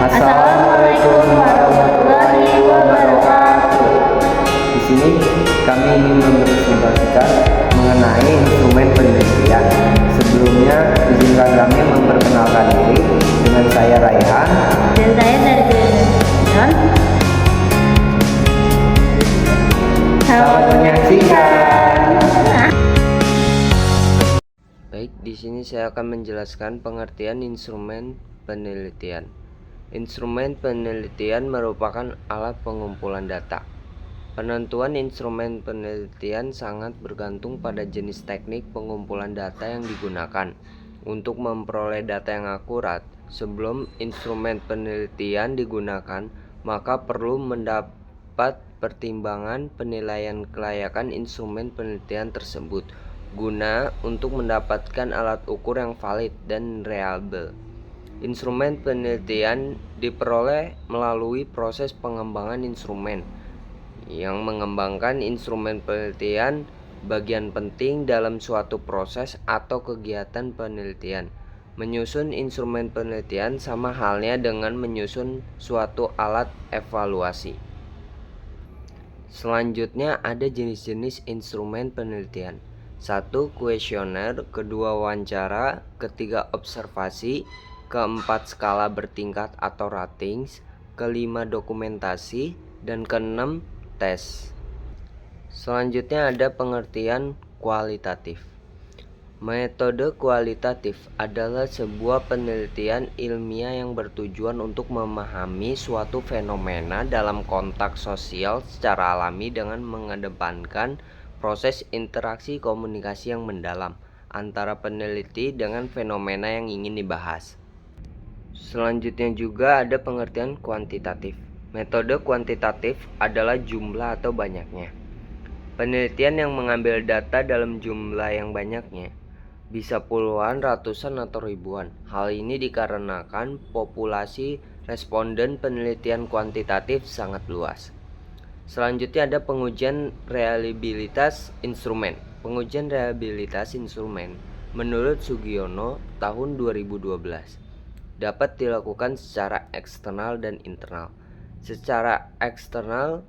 Assalamualaikum warahmatullahi wabarakatuh. Di sini kami ingin mempresentasikan mengenai instrumen penelitian. Sebelumnya, izinkan kami memperkenalkan diri dengan saya Raihan Dan saya dari John. Selamat menyaksikan. Baik, di sini saya akan menjelaskan pengertian instrumen penelitian. Instrumen penelitian merupakan alat pengumpulan data. Penentuan instrumen penelitian sangat bergantung pada jenis teknik pengumpulan data yang digunakan. Untuk memperoleh data yang akurat, sebelum instrumen penelitian digunakan, maka perlu mendapat pertimbangan penilaian kelayakan instrumen penelitian tersebut guna untuk mendapatkan alat ukur yang valid dan reliable. Instrumen penelitian diperoleh melalui proses pengembangan instrumen. Yang mengembangkan instrumen penelitian bagian penting dalam suatu proses atau kegiatan penelitian. Menyusun instrumen penelitian sama halnya dengan menyusun suatu alat evaluasi. Selanjutnya ada jenis-jenis instrumen penelitian. 1. Kuesioner, kedua wawancara, ketiga observasi, keempat skala bertingkat atau ratings, kelima dokumentasi, dan keenam tes. Selanjutnya ada pengertian kualitatif. Metode kualitatif adalah sebuah penelitian ilmiah yang bertujuan untuk memahami suatu fenomena dalam konteks sosial secara alami dengan mengedepankan proses interaksi komunikasi yang mendalam antara peneliti dengan fenomena yang ingin dibahas. Selanjutnya juga ada pengertian kuantitatif. Metode kuantitatif adalah jumlah atau banyaknya. Penelitian yang mengambil data dalam jumlah yang banyaknya, bisa puluhan, ratusan, atau ribuan. Hal ini dikarenakan populasi responden penelitian kuantitatif sangat luas. Selanjutnya ada pengujian reliabilitas instrumen. Pengujian reliabilitas instrumen menurut Sugiono tahun 2012 dapat dilakukan secara eksternal dan internal. Secara eksternal,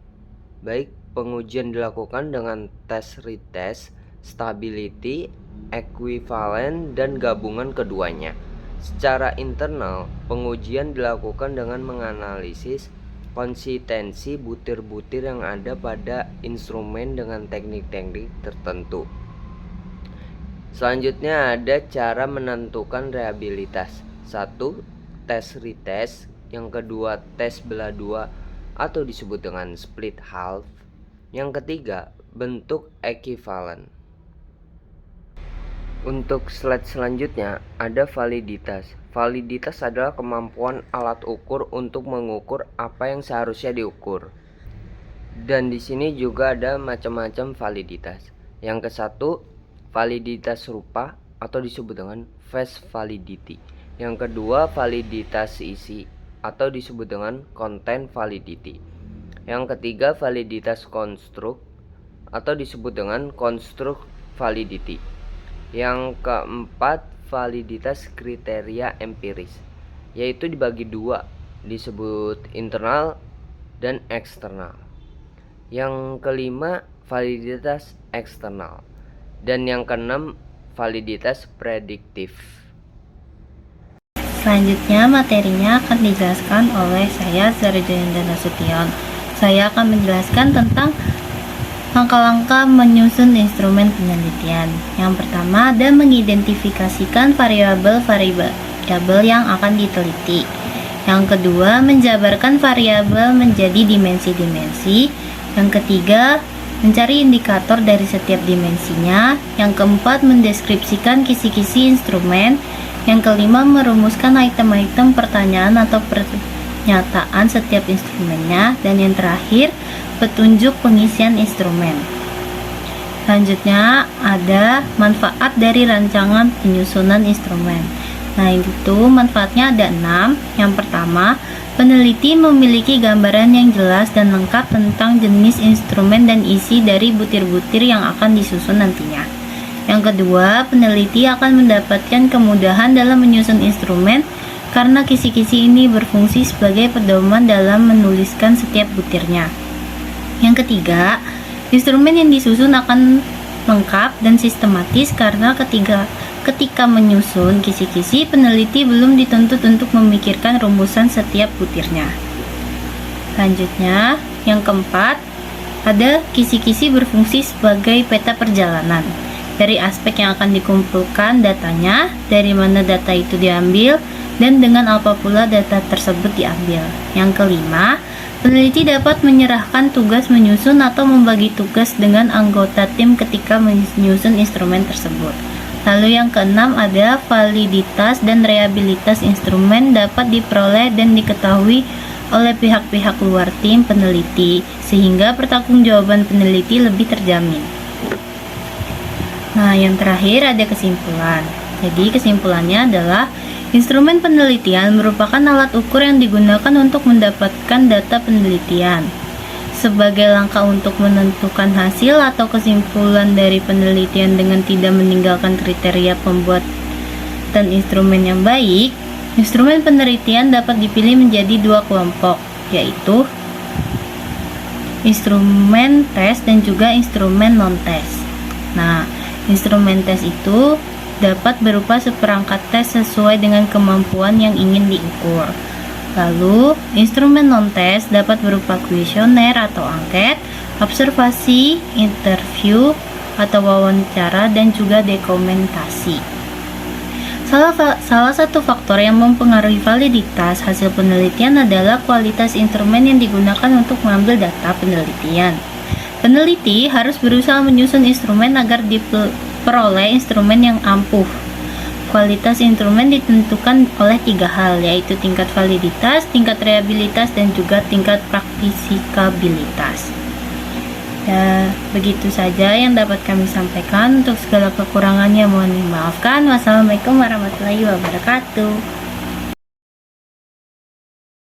baik pengujian dilakukan dengan tes retest, stability, equivalen, dan gabungan keduanya. Secara internal, pengujian dilakukan dengan menganalisis konsistensi butir-butir yang ada pada instrumen dengan teknik-teknik tertentu. Selanjutnya ada cara menentukan reliabilitas. 1. Tes retest. Yang kedua, tes belah dua atau disebut dengan split half. Yang ketiga, bentuk ekivalen. Untuk slide selanjutnya ada validitas. Validitas adalah kemampuan alat ukur untuk mengukur apa yang seharusnya diukur. Dan di sini juga ada macam-macam validitas. Yang ke-1, validitas rupa atau disebut dengan face validity. Yang kedua, validitas isi atau disebut dengan content validity. Yang ketiga, validitas konstruk atau disebut dengan construct validity. Yang keempat, validitas kriteria empiris, yaitu dibagi dua, disebut internal dan eksternal. Yang kelima, validitas eksternal. Dan yang keenam, validitas prediktif. Selanjutnya materinya akan dijelaskan oleh saya Zarjayanda Nasution. Saya akan menjelaskan tentang langkah-langkah menyusun instrumen penelitian. Yang pertama ada mengidentifikasikan variabel-variabel yang akan diteliti. Yang kedua, menjabarkan variabel menjadi dimensi-dimensi. Yang ketiga, mencari indikator dari setiap dimensinya. Yang keempat, mendeskripsikan kisi-kisi instrumen. Yang kelima, merumuskan item-item pertanyaan atau pernyataan setiap instrumennya. Dan yang terakhir, petunjuk pengisian instrumen. Selanjutnya ada manfaat dari rancangan penyusunan instrumen. Nah, itu manfaatnya ada 6. Yang pertama, peneliti memiliki gambaran yang jelas dan lengkap tentang jenis instrumen dan isi dari butir-butir yang akan disusun nantinya. Yang kedua, peneliti akan mendapatkan kemudahan dalam menyusun instrumen karena kisi-kisi ini berfungsi sebagai pedoman dalam menuliskan setiap butirnya. Yang ketiga, instrumen yang disusun akan lengkap dan sistematis karena ketika menyusun kisi-kisi, peneliti belum dituntut untuk memikirkan rumusan setiap butirnya. Selanjutnya, yang keempat, ada kisi-kisi berfungsi sebagai peta perjalanan. Dari aspek yang akan dikumpulkan datanya, dari mana data itu diambil, dan dengan apa pula data tersebut diambil. Yang kelima, peneliti dapat menyerahkan tugas menyusun atau membagi tugas dengan anggota tim ketika menyusun instrumen tersebut. Lalu yang keenam ada validitas dan reliabilitas instrumen dapat diperoleh dan diketahui oleh pihak-pihak luar tim peneliti, sehingga pertanggungjawaban peneliti lebih terjamin. Nah, yang terakhir ada kesimpulan. Jadi kesimpulannya adalah instrumen penelitian merupakan alat ukur yang digunakan untuk mendapatkan data penelitian. Sebagai langkah untuk menentukan hasil atau kesimpulan dari penelitian dengan tidak meninggalkan kriteria pembuatan instrumen yang baik, instrumen penelitian dapat dipilih menjadi dua kelompok, yaitu instrumen tes dan juga instrumen non-tes. Nah, instrumen tes itu dapat berupa seperangkat tes sesuai dengan kemampuan yang ingin diukur. Lalu, instrumen non-tes dapat berupa kuesioner atau angket, observasi, interview atau wawancara, dan juga dokumentasi. Salah satu faktor yang mempengaruhi validitas hasil penelitian adalah kualitas instrumen yang digunakan untuk mengambil data penelitian. Peneliti harus berusaha menyusun instrumen agar diperoleh instrumen yang ampuh. Kualitas instrumen ditentukan oleh tiga hal, yaitu tingkat validitas, tingkat reliabilitas, dan juga tingkat praktisikabilitas. Ya, begitu saja yang dapat kami sampaikan. Untuk segala kekurangannya mohon dimaafkan. Wassalamualaikum warahmatullahi wabarakatuh.